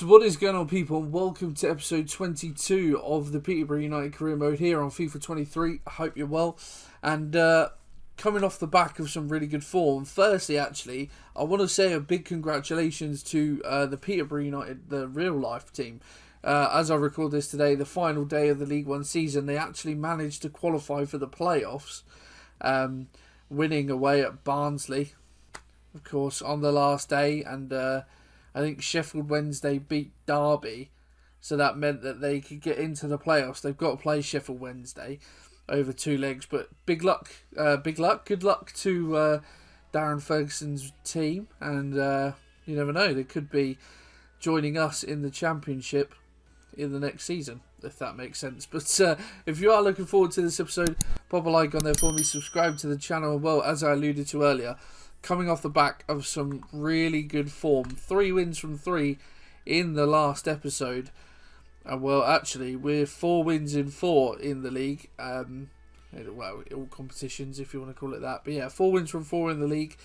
So what is going on, people? Welcome to episode 22 of the Peterborough United career mode here on FIFA 23. I hope you're well. And coming off the back of some really good form. Firstly, actually, I want to say a big congratulations to the Peterborough United, the real life team. As I record this today, the final day of the League One season, they actually managed to qualify for the playoffs, winning away at Barnsley, of course, on the last day. And I think Sheffield Wednesday beat Derby, so that meant that they could get into the playoffs. They've got to play Sheffield Wednesday over 2 legs, but good luck to Darren Ferguson's team, and you never know, they could be joining us in the Championship in the next season, if that makes sense. But if you are looking forward to this episode, pop a like on there for me, subscribe to the channel. Well, as I alluded to earlier, coming off the back of some really good form. 3 wins from 3 in the last episode. And well, actually, we're 4 wins in 4 in the league. Well, all competitions, if you want to call it that. But yeah, 4 wins from 4 in the league.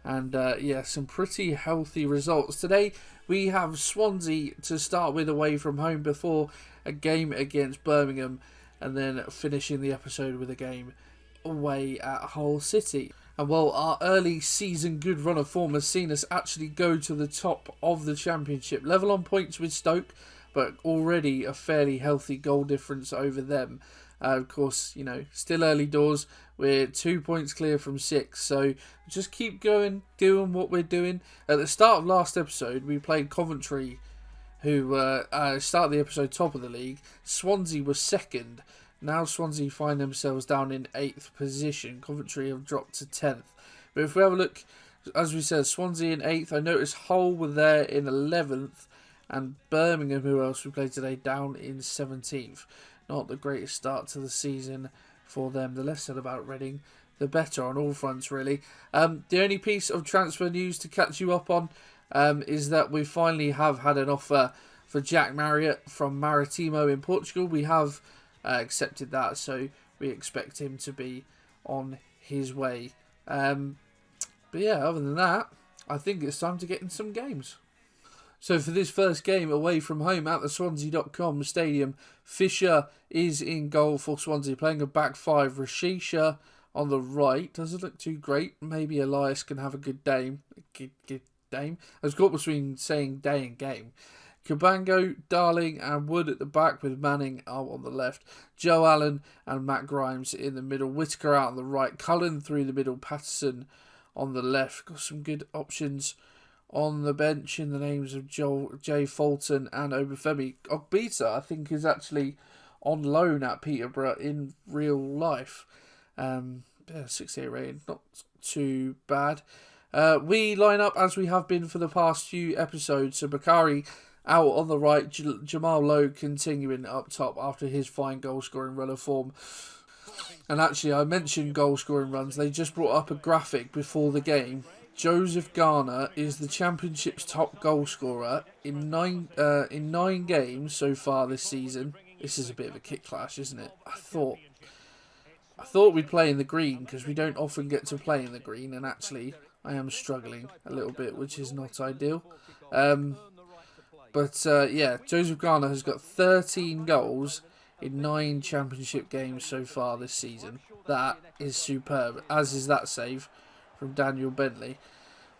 And yeah, some pretty healthy results. Today, we have Swansea to start with away from home before a game against Birmingham. And then finishing the episode with a game away at Hull City. And well, our early season good run of form has seen us actually go to the top of the Championship. Level on points with Stoke, but already a fairly healthy goal difference over them. Of course, you know, still early doors. We're 2 points clear from 6. So just keep going, doing what we're doing. At the start of last episode, we played Coventry, who started the episode top of the league. Swansea was second. Now Swansea find themselves down in 8th position. Coventry have dropped to 10th. But if we have a look, as we said, Swansea in 8th. I noticed Hull were there in 11th. And Birmingham, who else we played today, down in 17th. Not the greatest start to the season for them. The less said about Reading, the better on all fronts, really. The only piece of transfer news to catch you up on is that we finally have had an offer for Jack Marriott from Maritimo in Portugal. We have accepted that, so we expect him to be on his way. But yeah, other than that, I think it's time to get in some games. So for this first game away from home at the Swansea.com stadium, Fisher is in goal for Swansea, playing a back 5. Rashisha on the right. Doesn't look too great. Maybe Elias can have a good game. Good game. I was caught between saying day and game. Cabango, Darling and Wood at the back with Manning out on the left. Joe Allen and Matt Grimes in the middle. Whittaker out on the right. Cullen through the middle. Patterson on the left. Got some good options on the bench in the names of Jay Fulton and Obafemi. Ogbita, I think, is actually on loan at Peterborough in real life. 68 rating, not too bad. We line up as we have been for the past few episodes. So Bakari out on the right, Jamal Lowe continuing up top after his fine goal-scoring run of form. And actually, I mentioned goal-scoring runs. They just brought up a graphic before the game. Joseph Garner is the Championship's top goal-scorer in 9 games so far this season. This is a bit of a kick clash, isn't it? I thought we'd play in the green because we don't often get to play in the green, and actually, I am struggling a little bit, which is not ideal. But yeah, Joseph Garner has got 13 goals in 9 Championship games so far this season. That is superb, as is that save from Daniel Bentley.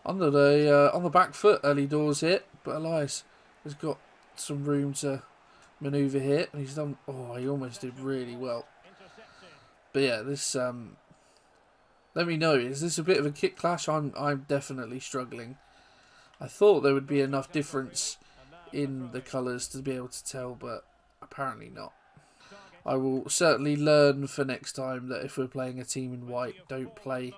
On the back foot early doors here, but Elias has got some room to manoeuvre here. And he's done. Oh, he almost did really well. But yeah, this. Let me know. Is this a bit of a kick clash? I'm definitely struggling. I thought there would be enough difference in the colours to be able to tell, but apparently not. I will certainly learn for next time that if we're playing a team in white, don't play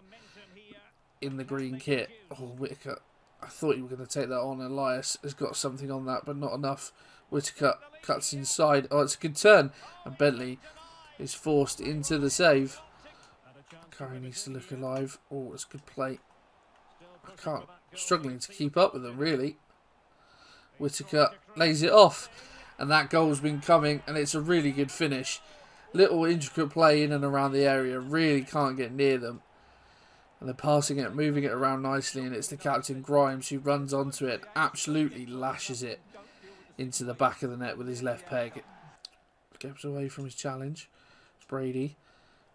in the green kit. Oh, Whittaker. I thought you were going to take that on. Elias has got something on that, but not enough. Whittaker cuts inside. Oh, it's a good turn. And Bentley is forced into the save. Curry needs to look alive. Oh, it's a good play. I'm struggling to keep up with them, really. Whittaker lays it off. And that goal's been coming, and it's a really good finish. Little intricate play in and around the area. Really can't get near them. And they're passing it, moving it around nicely, and it's the captain Grimes who runs onto it, absolutely lashes it into the back of the net with his left peg. Gets away from his challenge. It's Brady.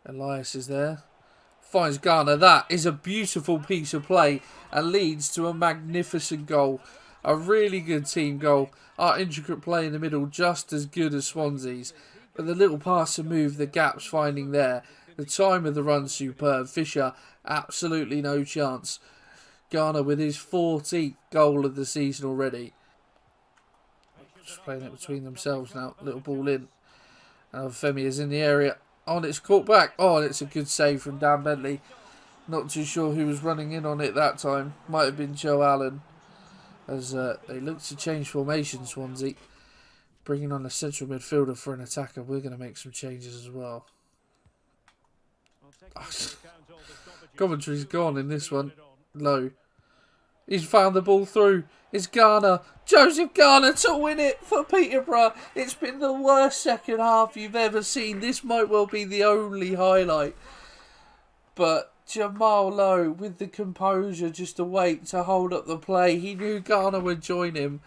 Elias is there. Finds Garner. That is a beautiful piece of play and leads to a magnificent goal. A really good team goal. Our intricate play in the middle just as good as Swansea's. But the little pass and move, the gaps finding there. The time of the run superb. Fisher, absolutely no chance. Garner with his 14th goal of the season already. Just playing it between themselves now. Little ball in. Femi is in the area. Oh, and it's caught back. Oh, and it's a good save from Dan Bentley. Not too sure who was running in on it that time. Might have been Joe Allen. As they look to change formation, Swansea. Bringing on a central midfielder for an attacker. We're going to make some changes as well. Coventry's gone in this one. Low. He's found the ball through. It's Garner. Joseph Garner to win it for Peterborough. It's been the worst second half you've ever seen. This might well be the only highlight. But Jamal Lowe with the composure just to wait to hold up the play. He knew Garner would join him.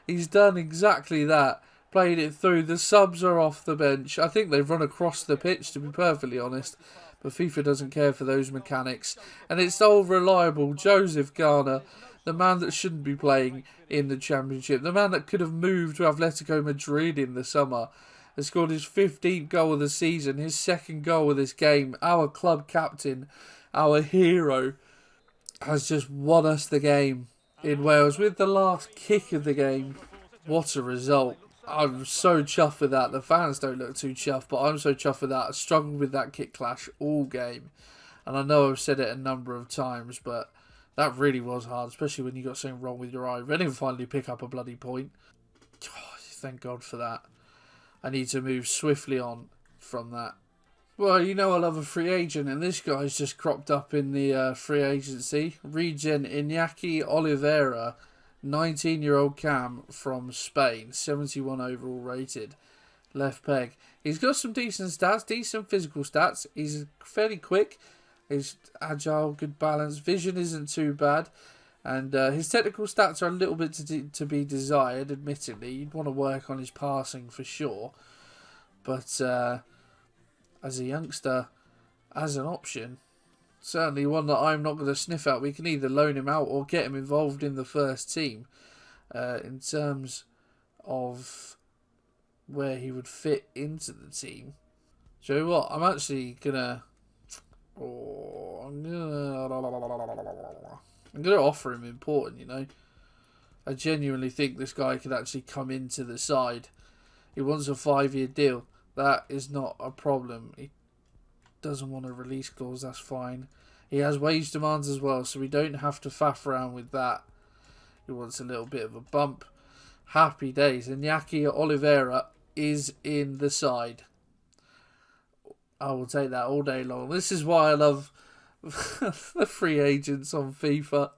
He's done exactly that. Played it through. The subs are off the bench. I think they've run across the pitch, to be perfectly honest. But FIFA doesn't care for those mechanics. And it's all reliable Joseph Garner, the man that shouldn't be playing in the Championship, the man that could have moved to Atletico Madrid in the summer, has scored his 15th goal of the season, his second goal of this game. Our club captain, our hero, has just won us the game in Wales with the last kick of the game. What a result. I'm so chuffed with that. The fans don't look too chuffed, but I'm so chuffed with that. I struggled with that kick clash all game. And I know I've said it a number of times, but that really was hard, especially when you got something wrong with your eye. Reading finally pick up a bloody point. Oh, thank God for that. I need to move swiftly on from that. Well, you know I love a free agent, and this guy's just cropped up in the free agency. Regen Iñaki Oliveira, 19-year-old cam from Spain, 71 overall rated. Left peg. He's got some decent stats, decent physical stats. He's fairly quick. He's agile, good balance. Vision isn't too bad. And his technical stats are a little bit to be desired, admittedly. You'd want to work on his passing for sure. But as a youngster, as an option, certainly one that I'm not going to sniff at. We can either loan him out or get him involved in the first team. In terms of where he would fit into the team. So you know what? I'm actually going to... I'm gonna offer him important, you know. I genuinely think this guy could actually come into the side. He wants a 5-year deal. That is not a problem. He doesn't want a release clause, that's fine. He has wage demands as well, so we don't have to faff around with that. He wants a little bit of a bump. Happy days. Iñaki Oliveira is in the side. I will take that all day long. This is why I love the free agents on FIFA.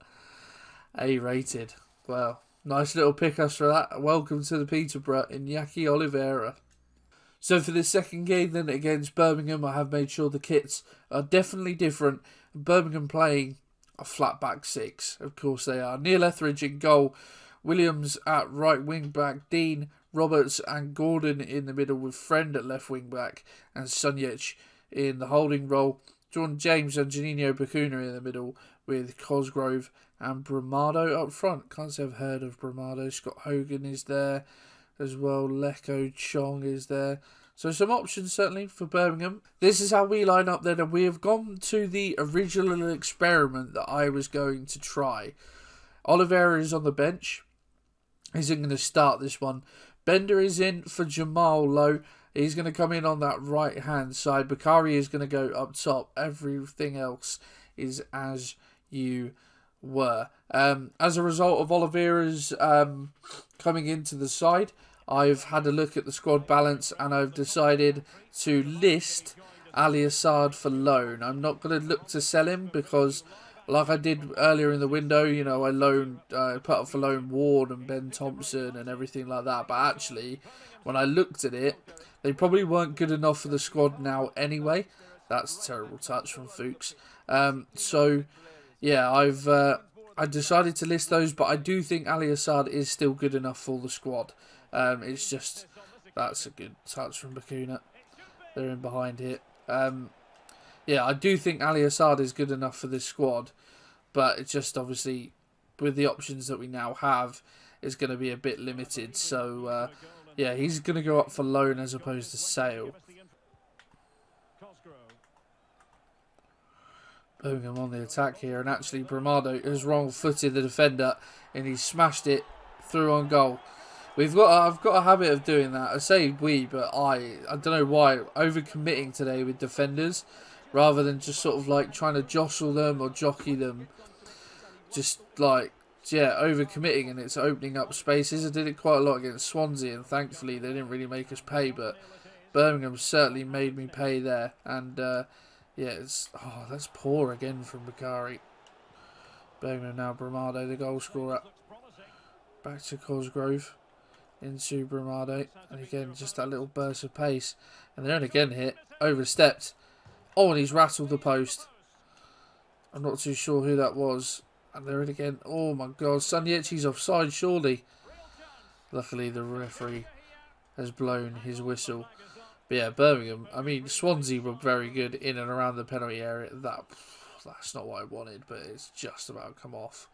A-rated. Well, nice little pick-ups for that. Welcome to the Peterborough, Iñaki Oliveira. So for this second game then against Birmingham, I have made sure the kits are definitely different. Birmingham playing a flat back six. Of course they are. Neil Etheridge in goal. Williams at right wing back. Dean, Roberts and Gordon in the middle with Friend at left wing back and Sunjic in the holding role. John James and Janino Bacuna in the middle with Cosgrove and Bramado up front. Can't say I've heard of Bramado. Scott Hogan is there as well. Leko Chong is there. So some options certainly for Birmingham. This is how we line up then, and we have gone to the original experiment that I was going to try. Oliveira is on the bench. He's going to start this one. Bender is in for Jamal Lowe. He's going to come in on that right-hand side. Bakari is going to go up top. Everything else is as you were. As a result of Oliveira's coming into the side, I've had a look at the squad balance and I've decided to list Ali Assad for loan. I'm not going to look to sell him because, like I did earlier in the window, you know, I put up for loan Ward and Ben Thompson and everything like that. But actually, when I looked at it, they probably weren't good enough for the squad now anyway. That's a terrible touch from Fuchs. So, yeah, I decided to list those, but I do think Ali Assad is still good enough for the squad. It's just, that's a good touch from Bakuna. They're in behind here. Yeah, I do think Ali Assad is good enough for this squad, but it's just obviously with the options that we now have, it's going to be a bit limited. So yeah, he's going to go up for loan as opposed to sale. Birmingham on the attack here, and actually Bramado has wrong-footed the defender, and he smashed it through on goal. I've got a habit of doing that. I say we, but I don't know why, overcommitting today with defenders, rather than just sort of like trying to jostle them or jockey them. Just like, yeah, overcommitting, and it's opening up spaces. I did it quite a lot against Swansea, and thankfully they didn't really make us pay, but Birmingham certainly made me pay there. And yeah, that's poor again from Bakari. Birmingham now, Bramado, the goal scorer. Back to Cosgrove. Into Bramado. And again, just that little burst of pace. And then again hit. Overstepped. Oh, and he's rattled the post. I'm not too sure who that was. And they're in again. Oh my god. Sanyechi's offside, surely. Luckily, the referee has blown his whistle. But yeah, Birmingham. I mean, Swansea were very good in and around the penalty area. That's not what I wanted, but it's just about come off.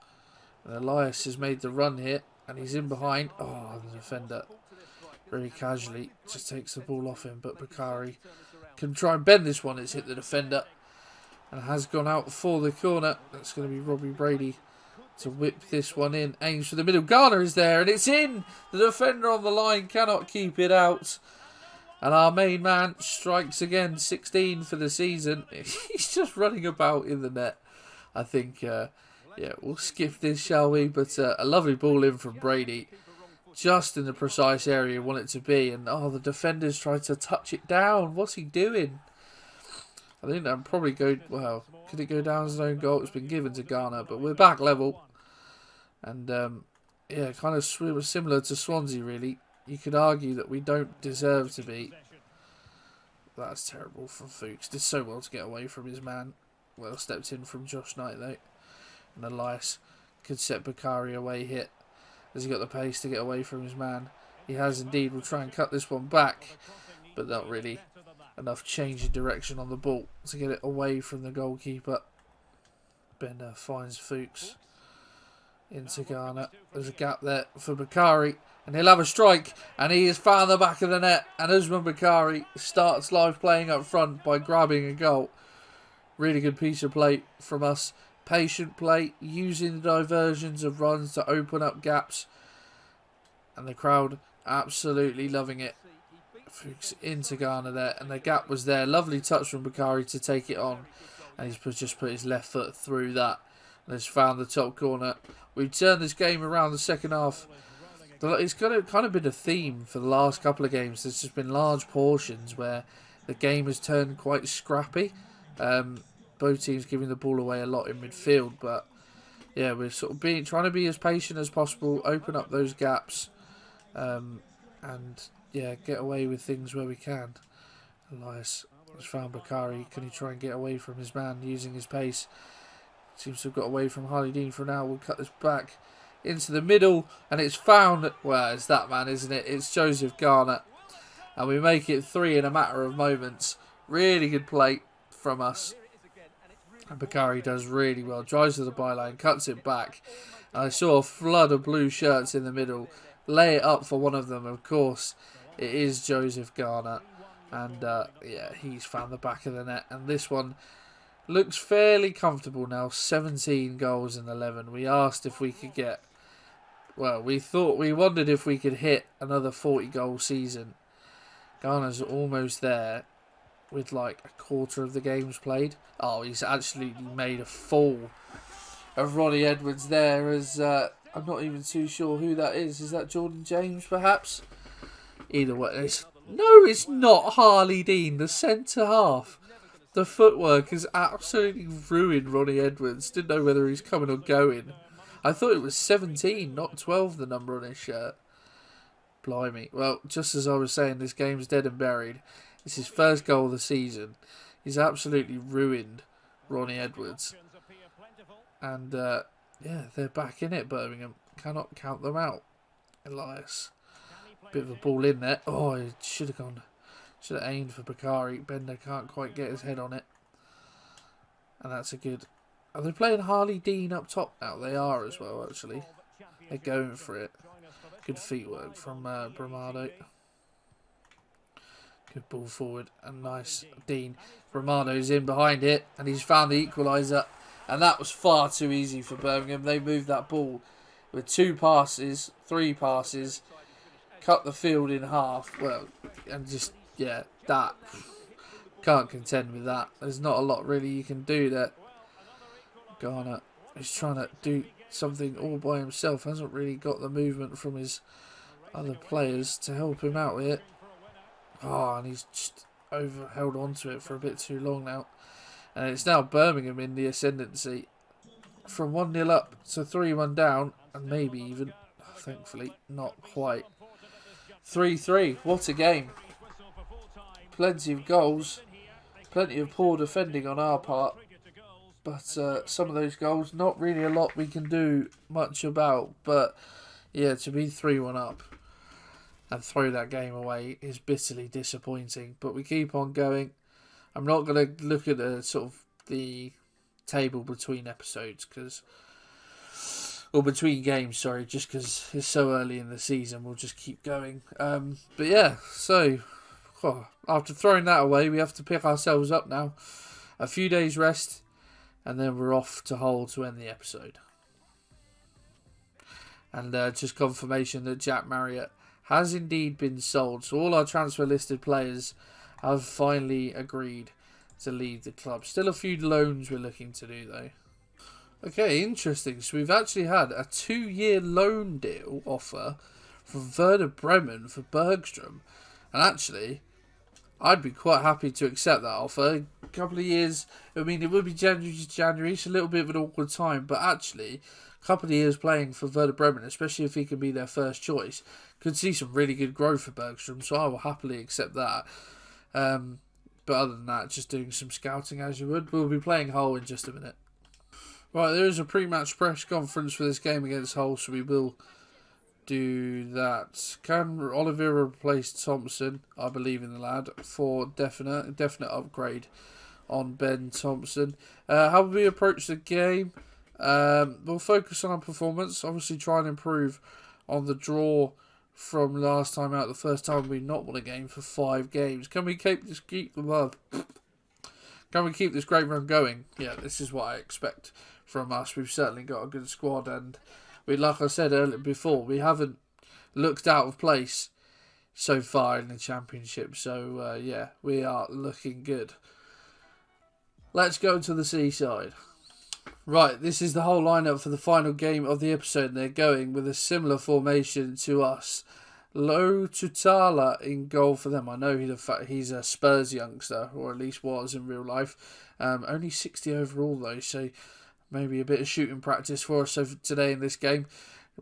And Elias has made the run here, and he's in behind. Oh, the defender very casually just takes the ball off him, but Bakari can try and bend this one. It's hit the defender and has gone out for the corner. That's going to be Robbie Brady to whip this one in. Aims for the middle. Garner is there, and it's in. The defender on the line cannot keep it out. And our main man strikes again, 16 for the season. He's just running about in the net. I think, yeah, we'll skip this, shall we? But a lovely ball in from Brady. Just in the precise area you want it to be. And, oh, the defenders tried to touch it down. What's he doing? I think that probably go, well, could it go down as an own goal? It's been given to Garner, but we're back level. And, yeah, kind of similar to Swansea, really. You could argue that we don't deserve to be. That's terrible from Fuchs. Did so well to get away from his man. Well stepped in from Josh Knight, though. And Elias could set Bakari away hit. Has he got the pace to get away from his man? He has indeed. We'll try and cut this one back. But not really enough change in direction on the ball to get it away from the goalkeeper. Bender finds Fuchs into Garner. There's a gap there for Bakari. And he'll have a strike, and he has found the back of the net. And Usman Bakari starts live playing up front by grabbing a goal. Really good piece of play from us. Patient play, using the diversions of runs to open up gaps. And the crowd absolutely loving it. Fuchs into Garner there, and the gap was there. Lovely touch from Bakari to take it on. And he's just put his left foot through that. And has found the top corner. We've turned this game around the second half. It's kind of been a theme for the last couple of games. There's just been large portions where the game has turned quite scrappy. Both teams giving the ball away a lot in midfield, but yeah, we're sort of trying to be as patient as possible, open up those gaps, and yeah, get away with things where we can. Elias has found Bakari. Can he try and get away from his man using his pace? Seems to have got away from Harley Dean for now. We'll cut this back into the middle, and it's found. Well, it's that man, isn't it? It's Joseph Garner, and we make it 3 in a matter of moments. Really good play from us, and Bakari does really well. Drives to the byline, cuts it back, and I saw a flood of blue shirts in the middle. Lay it up for one of them. Of course, it is Joseph Garner, and yeah, he's found the back of the net, and this one looks fairly comfortable now. 17 goals in 11. We asked if we could get, well, we wondered if we could hit another 40-goal season. Garner's almost there with like a quarter of the games played. Oh, he's actually made a fool of Ronnie Edwards there, as I'm not even too sure who that is. Is that Jordan James, perhaps? Either way, it's not Harley Dean, the centre half. The footwork has absolutely ruined Ronnie Edwards. Didn't know whether he's coming or going. I thought it was 17, not 12, the number on his shirt. Blimey. Well, just as I was saying, this game's dead and buried. It's his first goal of the season. He's absolutely ruined Ronnie Edwards. And, yeah, they're back in it, Birmingham. Cannot count them out. Elias Bit of a ball in there. Oh, it should have gone. Should have aimed for Bakari. Bender can't quite get his head on it. And that's a good... Are they playing Harley Dean up top now? They are as well, actually. They're going for it. Good feet work from Bramado. Good ball forward. And nice Dean. Bramado's in behind it. And he's found the equaliser. And that was far too easy for Birmingham. They moved that ball with 2 passes, 3 passes. Cut the field in half. Well, and just, yeah, that. Can't contend with that. There's not a lot really you can do there. Garner is trying to do something all by himself. Hasn't really got the movement from his other players to help him out with it. Oh, and he's just held onto it for a bit too long now. And it's now Birmingham in the ascendancy. From 1-0 up to 3-1 down. And maybe even, thankfully, not quite. 3-3. What a game. Plenty of goals. Plenty of poor defending on our part. But some of those goals, not really a lot we can do much about. But yeah, to be 3-1 up and throw that game away is bitterly disappointing. But we keep on going. I'm not going to look at the table between episodes or between games, sorry, just because it's so early in the season. We'll just keep going. But yeah, so after throwing that away, we have to pick ourselves up now. A few days rest. And then we're off to Hull to end the episode. And just confirmation that Jack Marriott has indeed been sold. So all our transfer listed players have finally agreed to leave the club. Still a few loans we're looking to do though. Okay, interesting. So we've actually had a 2-year loan deal offer from Werder Bremen for Bergstrom. And actually, I'd be quite happy to accept that offer. A couple of years, I mean, it would be January to January. It's a little bit of an awkward time. But actually, a couple of years playing for Werder Bremen, especially if he can be their first choice, could see some really good growth for Bergstrom. So I will happily accept that. But other than that, just doing some scouting as you would. We'll be playing Hull in just a minute. Right, there is a pre-match press conference for this game against Hull, so we will do that. Can Oliveira replace Thompson? I believe in the lad for definite upgrade on Ben Thompson. How will we approach the game? We'll focus on our performance. Obviously, try and improve on the draw from last time out. The first time we not won a game for 5 games. Can we keep this great run going? Yeah, this is what I expect from us. We've certainly got a good squad, and like I said earlier before, we haven't looked out of place so far in the Championship. So, yeah, we are looking good. Let's go to the seaside. Right, this is the whole lineup for the final game of the episode. They're going with a similar formation to us. Lo Tutala in goal for them. I know he's a Spurs youngster, or at least was in real life. Only 60 overall, though, so maybe a bit of shooting practice for us today in this game.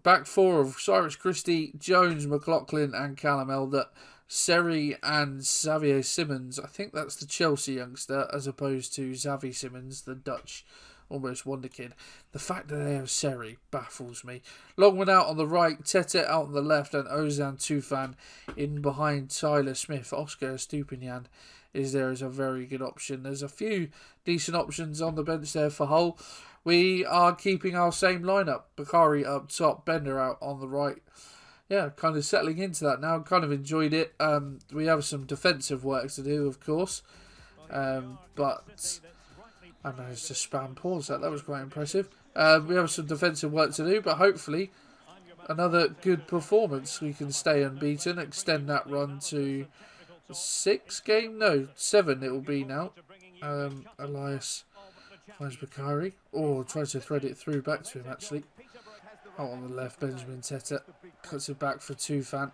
Back 4 of Cyrus Christie, Jones, McLaughlin and Callum Elder. Seri and Xavier Simmons. I think that's the Chelsea youngster as opposed to Xavi Simmons, the Dutch almost wonder kid. The fact that they have Seri baffles me. Longman out on the right, Tete out on the left and Ozan Tufan in behind Tyler Smith. Oscar Estupinian is there as a very good option. There's a few decent options on the bench there for Hull. We are keeping our same lineup. Bakari up top, Bender out on the right. Yeah, kind of settling into that now. Kind of enjoyed it. We have some defensive work to do, of course. But I managed to spam pause that. That was quite impressive. We have some defensive work to do, but hopefully another good performance. We can stay unbeaten, extend that run to 7 it will be now. Elias finds Bakari. Oh, tries to thread it through back to him, actually. Out on the left, Benjamin Tete cuts it back for Tufan.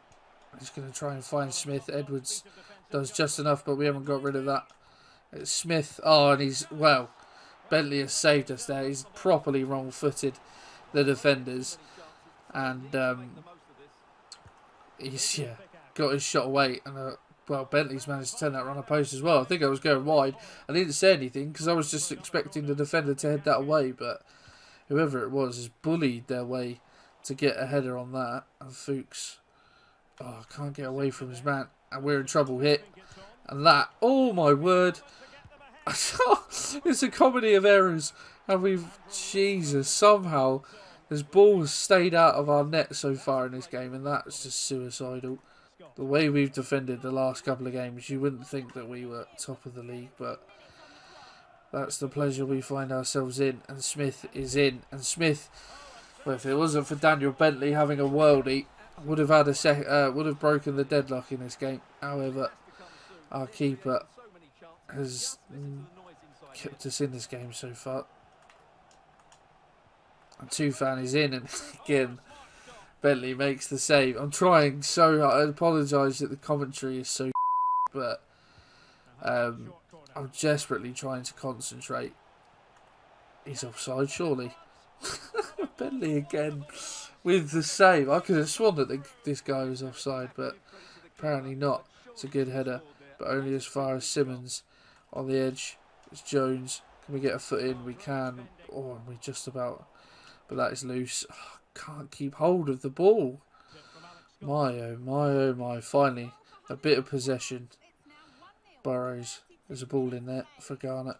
He's going to try and find Smith. Edwards does just enough, but we haven't got rid of that. It's Smith. Oh, and Bentley has saved us there. He's properly wrong-footed the defenders. And he's got his shot away. And Bentley's managed to turn that runner post as well. I think I was going wide. I didn't say anything because I was just expecting the defender to head that away. But whoever it was has bullied their way to get a header on that. And Fuchs. Oh, I can't get away from his man. And we're in trouble here. And that, oh my word. It's a comedy of errors. And Jesus, somehow, this ball has stayed out of our net so far in this game. And that's just suicidal. The way we've defended the last couple of games, you wouldn't think that we were top of the league. But that's the pleasure we find ourselves in. And Smith is in. And Smith, well, if it wasn't for Daniel Bentley having a worldie, would have had would have broken the deadlock in this game. However, our keeper has kept us in this game so far. And Tufan is in, and again, Bentley makes the save. I'm trying so hard. I apologise that the commentary is so, but I'm desperately trying to concentrate. He's offside, surely. Bentley again with the save. I could have sworn that this guy was offside, but apparently not. It's a good header, but only as far as Simmons. On the edge, it's Jones. Can we get a foot in? We can. Oh, we just about. But that is loose. Oh, can't keep hold of the ball. My oh my oh my. Finally, a bit of possession. Burrows. There's a ball in there for Garnett.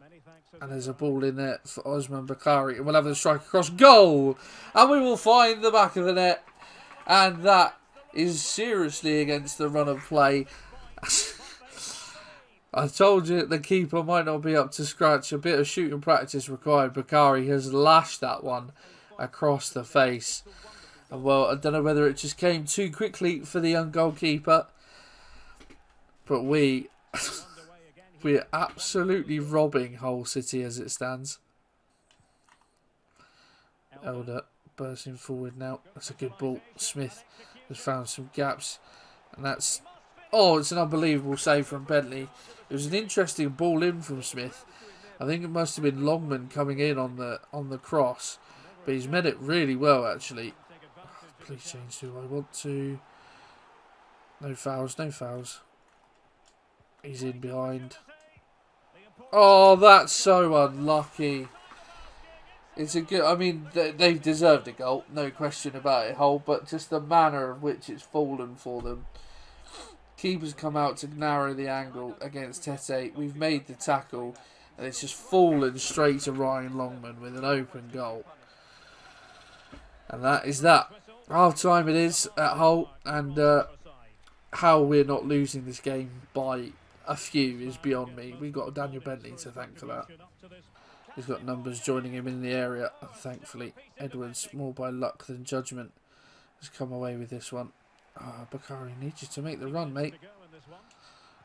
And there's a ball in there for Osman Bakari. And we'll have the strike across goal. And we will find the back of the net. And that is seriously against the run of play. I told you the keeper might not be up to scratch. A bit of shooting practice required. Bakari has lashed that one across the face. And well, I don't know whether it just came too quickly for the young goalkeeper. But we're absolutely robbing Hull City as it stands. Elder bursting forward now. That's a good ball. Smith has found some gaps. And that's... Oh, it's an unbelievable save from Bentley. It was an interesting ball in from Smith. I think it must have been Longman coming in on the cross. But he's met it really well, actually. Oh, please change who I want to. No fouls, no fouls. He's in behind. Oh, that's so unlucky. It's a good... I mean, they've deserved a goal. No question about it, Hull. But just the manner of which it's fallen for them. Keeper's come out to narrow the angle against Tete. We've made the tackle. And it's just fallen straight to Ryan Longman with an open goal. And that is that. Half time it is at Hull. And how we're not losing this game by a few is beyond me. We've got Daniel Bentley to thank for that. He's got numbers joining him in the area. And thankfully, Edwards, more by luck than judgment, has come away with this one. Ah, Bakari needs you to make the run, mate.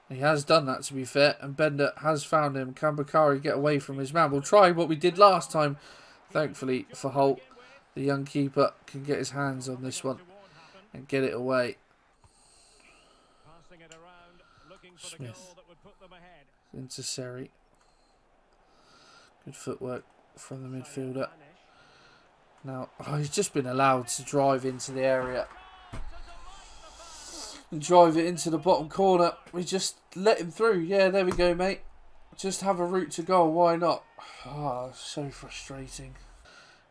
He has done that, to be fair. And Bender has found him. Can Bakari get away from his man? We'll try what we did last time. Thankfully for Holt, the young keeper can get his hands on this one and get it away. Smith into Seri. Good footwork from the midfielder. Now, he's just been allowed to drive into the area. And drive it into the bottom corner. We just let him through. Yeah, there we go, mate. Just have a route to goal. Why not? Oh, so frustrating.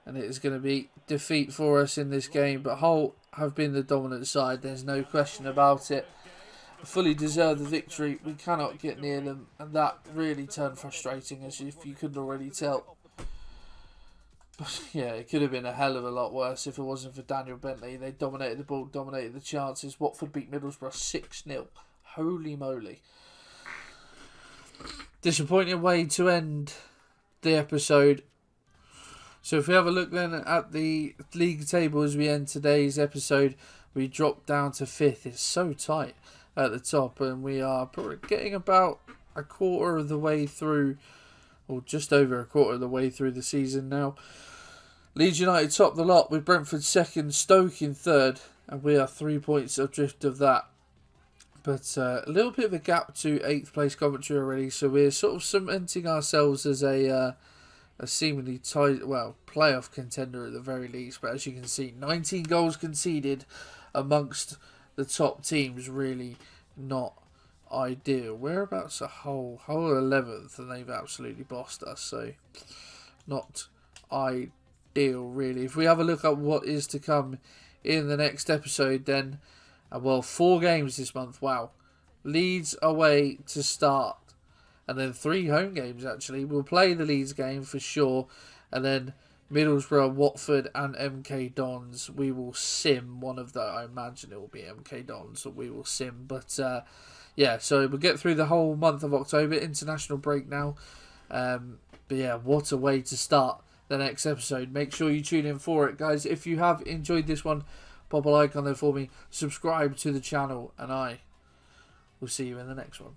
And it is going to be defeat for us in this game. But Hull have been the dominant side. There's no question about it. Fully deserve the victory. We cannot get near them. And that really turned frustrating, as if you couldn't already tell. But yeah, it could have been a hell of a lot worse if it wasn't for Daniel Bentley. They dominated the ball, dominated the chances. Watford beat Middlesbrough 6-0. Holy moly. Disappointing way to end the episode. So if we have a look then at the league table as we end today's episode, we drop down to 5th. It's so tight at the top, and we are probably getting about a quarter of the way through, or just over a quarter of the way through the season now. Leeds United top the lot with Brentford second, Stoke in third, and we are 3 points adrift of that. But a little bit of a gap to 8th place Coventry already, so we're sort of cementing ourselves as a seemingly tight, well, playoff contender at the very least. But as you can see, 19 goals conceded amongst the top teams, really not ideal. Whereabouts a Hull 11th, and they've absolutely bossed us, so not ideal really. If we have a look at what is to come in the next episode, then And well, 4 games this month. Wow. Leeds away to start. And then 3 home games, actually. We'll play the Leeds game for sure. And then Middlesbrough, Watford and MK Dons. We will sim one of the... I imagine it will be MK Dons that we will sim. But yeah, so we'll get through the whole month of October. International break now. But yeah, what a way to start the next episode. Make sure you tune in for it, guys. If you have enjoyed this one, pop a like on there for me. Subscribe to the channel. And I will see you in the next one.